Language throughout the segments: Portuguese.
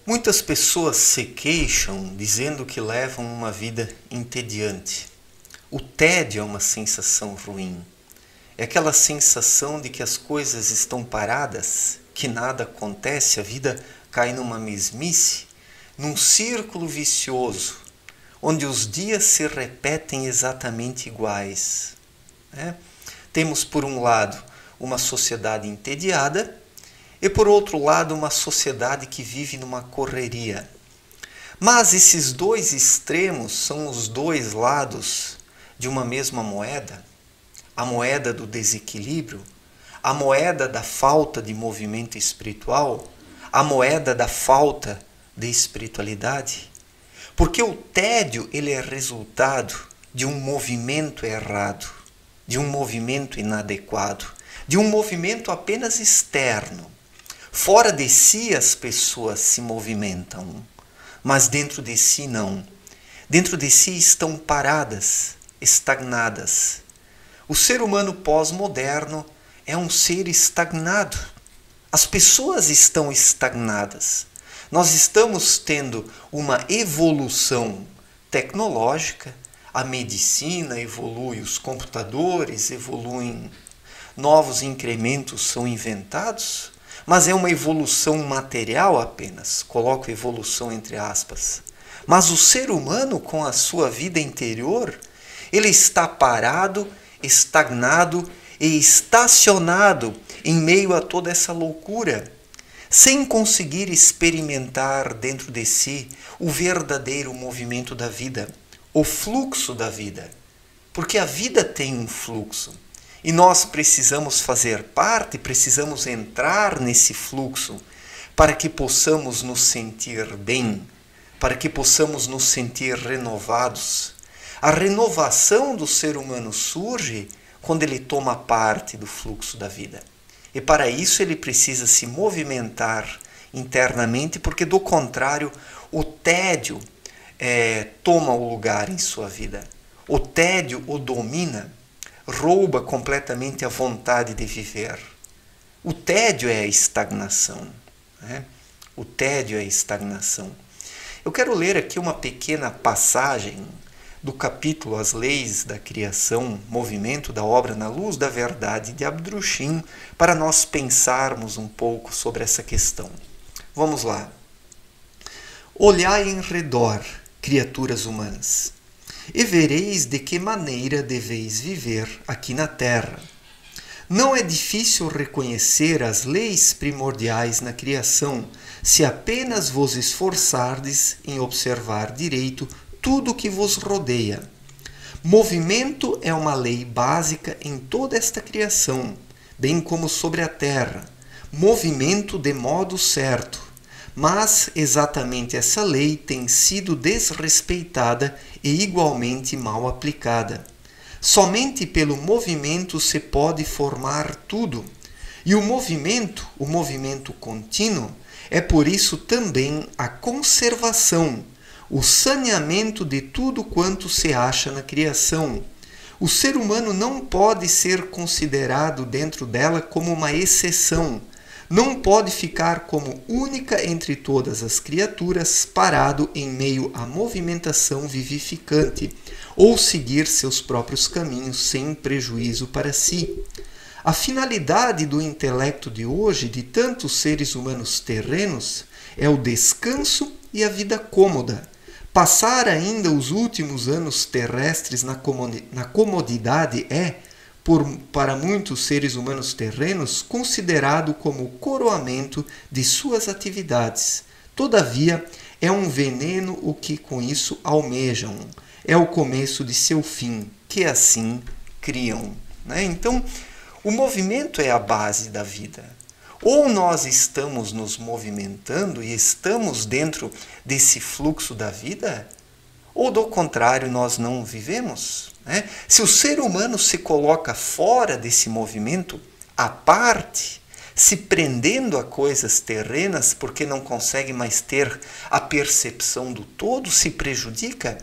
Muitas pessoas se queixam dizendo que levam uma vida entediante. O tédio é uma sensação ruim. É aquela sensação de que as coisas estão paradas, que nada acontece, a vida cai numa mesmice, num círculo vicioso, onde os dias se repetem exatamente iguais. Temos, por um lado, uma sociedade entediada e, por outro lado, uma sociedade que vive numa correria. Mas esses dois extremos são os dois lados de uma mesma moeda. A moeda do desequilíbrio, a moeda da falta de movimento espiritual, a moeda da falta de espiritualidade. Porque o tédio ele é resultado de um movimento errado, de um movimento inadequado, de um movimento apenas externo. Fora de si as pessoas se movimentam, mas dentro de si não. Dentro de si estão paradas, estagnadas. O ser humano pós-moderno é um ser estagnado. As pessoas estão estagnadas. Nós estamos tendo uma evolução tecnológica, a medicina evolui, os computadores evoluem, novos incrementos são inventados, mas é uma evolução material apenas, coloco evolução entre aspas. Mas o ser humano, com a sua vida interior, ele está parado, estagnado e estacionado em meio a toda essa loucura, sem conseguir experimentar dentro de si o verdadeiro movimento da vida, o fluxo da vida. Porque a vida tem um fluxo e nós precisamos fazer parte, precisamos entrar nesse fluxo para que possamos nos sentir bem, para que possamos nos sentir renovados. A renovação do ser humano surge quando ele toma parte do fluxo da vida. E para isso ele precisa se movimentar internamente, porque do contrário o tédio toma o lugar em sua vida. O tédio o domina, rouba completamente a vontade de viver. O tédio é a estagnação. O tédio é a estagnação. Eu quero ler aqui uma pequena passagem do capítulo As Leis da Criação, movimento da obra Na Luz da Verdade de Abdrushim, para nós pensarmos um pouco sobre essa questão. Vamos lá. Olhai em redor, criaturas humanas, e vereis de que maneira deveis viver aqui na terra. Não é difícil reconhecer as leis primordiais na criação, se apenas vos esforçardes em observar direito tudo o que vos rodeia. Movimento é uma lei básica em toda esta criação, bem como sobre a terra. Movimento de modo certo. Mas exatamente essa lei tem sido desrespeitada e igualmente mal aplicada. Somente pelo movimento se pode formar tudo. E o movimento contínuo, é por isso também a conservação, o saneamento de tudo quanto se acha na criação. O ser humano não pode ser considerado dentro dela como uma exceção. Não pode ficar como única entre todas as criaturas, parado em meio à movimentação vivificante, ou seguir seus próprios caminhos sem prejuízo para si. A finalidade do intelecto de hoje, de tantos seres humanos terrenos, é o descanso e a vida cômoda. Passar ainda os últimos anos terrestres na comodidade é, para muitos seres humanos terrenos, considerado como o coroamento de suas atividades. Todavia, é um veneno o que com isso almejam. É o começo de seu fim, que assim criam. Então, o movimento é a base da vida. Ou nós estamos nos movimentando e estamos dentro desse fluxo da vida, ou do contrário, nós não vivemos. Se o ser humano se coloca fora desse movimento, à parte, se prendendo a coisas terrenas porque não consegue mais ter a percepção do todo, se prejudica.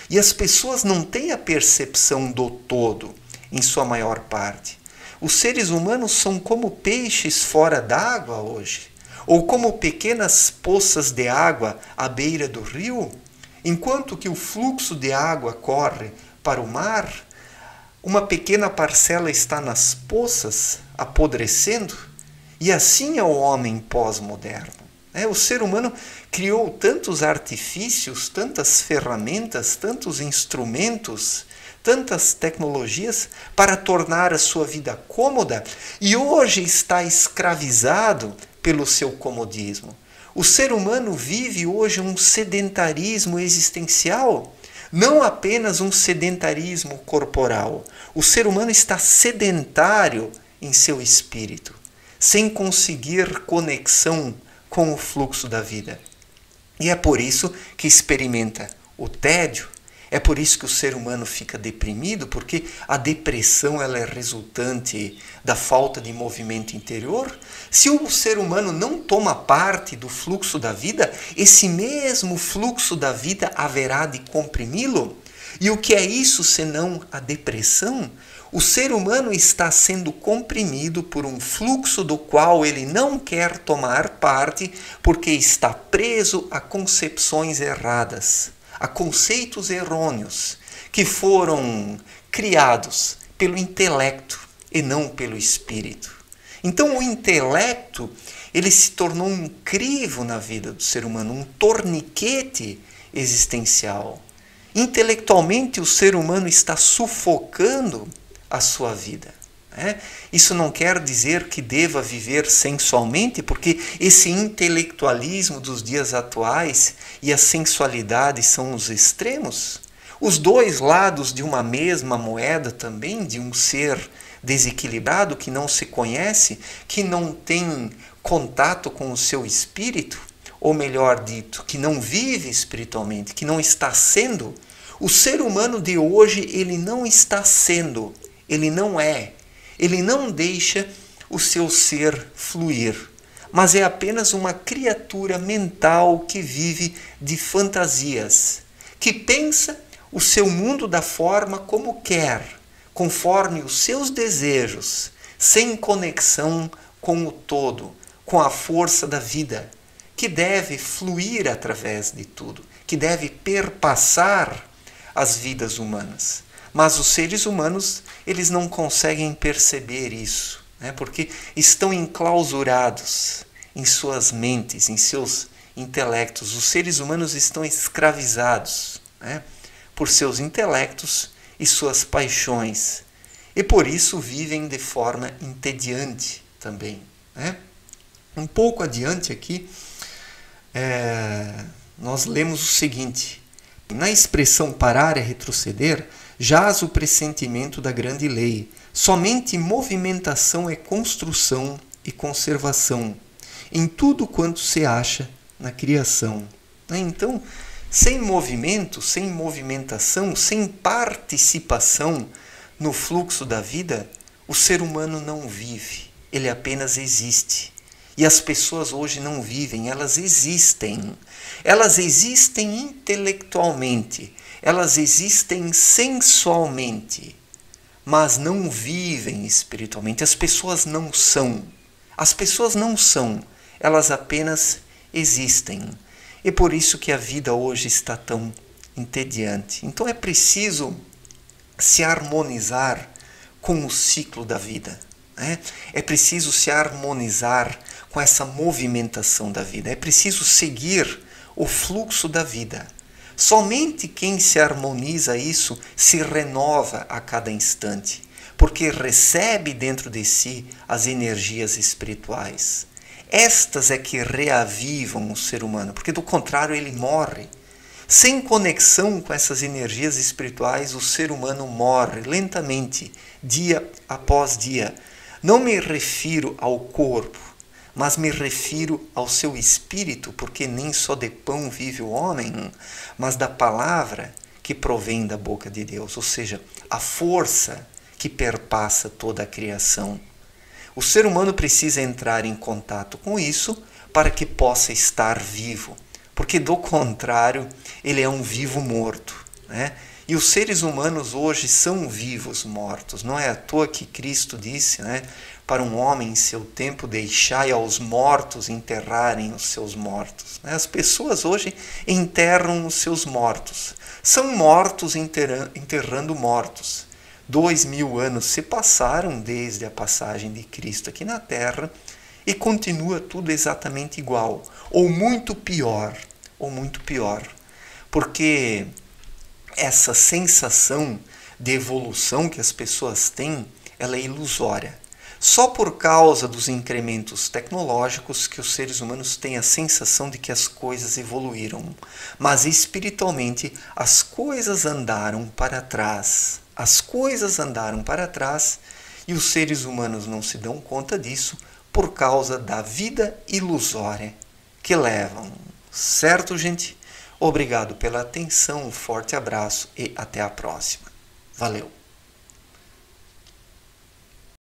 E as pessoas não têm a percepção do todo, em sua maior parte. Os seres humanos são como peixes fora d'água hoje. ou como pequenas poças de água à beira do rio, enquanto que o fluxo de água corre para o mar, uma pequena parcela está nas poças, apodrecendo, e assim é o homem pós-moderno. O ser humano criou tantos artifícios, tantas ferramentas, tantos instrumentos, tantas tecnologias para tornar a sua vida cômoda e hoje está escravizado pelo seu comodismo. O ser humano vive hoje um sedentarismo existencial, não apenas um sedentarismo corporal. O ser humano está sedentário em seu espírito, sem conseguir conexão com o fluxo da vida. E é por isso que experimenta o tédio, é por isso que o ser humano fica deprimido, porque a depressão ela é resultante da falta de movimento interior. Se o ser humano não toma parte do fluxo da vida, esse mesmo fluxo da vida haverá de comprimi-lo. E o que é isso senão a depressão? O ser humano está sendo comprimido por um fluxo do qual ele não quer tomar parte porque está preso a concepções erradas, a conceitos errôneos que foram criados pelo intelecto e não pelo espírito. Então o intelecto ele se tornou um crivo na vida do ser humano, um torniquete existencial. Intelectualmente o ser humano está sufocando a sua vida. Isso não quer dizer que deva viver sensualmente, porque esse intelectualismo dos dias atuais e a sensualidade são os extremos. Os dois lados de uma mesma moeda também, de um ser desequilibrado que não se conhece, que não tem contato com o seu espírito, ou melhor dito, que não vive espiritualmente, que não está sendo. O ser humano de hoje, ele não está sendo, ele não é. Ele não deixa o seu ser fluir, mas é apenas uma criatura mental que vive de fantasias, que pensa o seu mundo da forma como quer, conforme os seus desejos, sem conexão com o todo, com a força da vida, que deve fluir através de tudo, que deve perpassar as vidas humanas. Mas os seres humanos, eles não conseguem perceber isso, porque estão enclausurados em suas mentes, em seus intelectos. Os seres humanos estão escravizados por seus intelectos e suas paixões. E por isso vivem de forma entediante também. Um pouco adiante aqui, nós lemos o seguinte: na expressão parar é retroceder, jaz o pressentimento da grande lei. Somente movimentação é construção e conservação em tudo quanto se acha na criação. Então, sem movimento, sem movimentação, sem participação no fluxo da vida, o ser humano não vive, ele apenas existe. E as pessoas hoje não vivem, elas existem. Elas existem intelectualmente, elas existem sensualmente, mas não vivem espiritualmente. As pessoas não são. As pessoas não são, elas apenas existem. E por isso que a vida hoje está tão entediante. Então é preciso se harmonizar com o ciclo da vida. É preciso se harmonizar com essa movimentação da vida. É preciso seguir o fluxo da vida. Somente quem se harmoniza isso se renova a cada instante, porque recebe dentro de si as energias espirituais. Estas é que reavivam o ser humano, porque do contrário ele morre. Sem conexão com essas energias espirituais, o ser humano morre lentamente, dia após dia. Não me refiro ao corpo, mas me refiro ao seu espírito, porque nem só de pão vive o homem, mas da palavra que provém da boca de Deus, ou seja, a força que perpassa toda a criação. O ser humano precisa entrar em contato com isso para que possa estar vivo, porque do contrário ele é um vivo morto, E os seres humanos hoje são vivos mortos. Não é à toa que Cristo disse, né, para um homem em seu tempo deixai aos mortos enterrarem os seus mortos. As pessoas hoje enterram os seus mortos. São mortos enterrando mortos. 2000 anos se passaram desde a passagem de Cristo aqui na Terra e continua tudo exatamente igual, ou muito pior, porque essa sensação de evolução que as pessoas têm, ela é ilusória. Só por causa dos incrementos tecnológicos que os seres humanos têm a sensação de que as coisas evoluíram. Mas espiritualmente as coisas andaram para trás. As coisas andaram para trás e os seres humanos não se dão conta disso por causa da vida ilusória que levam. Certo, gente? Obrigado pela atenção, um forte abraço e até a próxima. Valeu!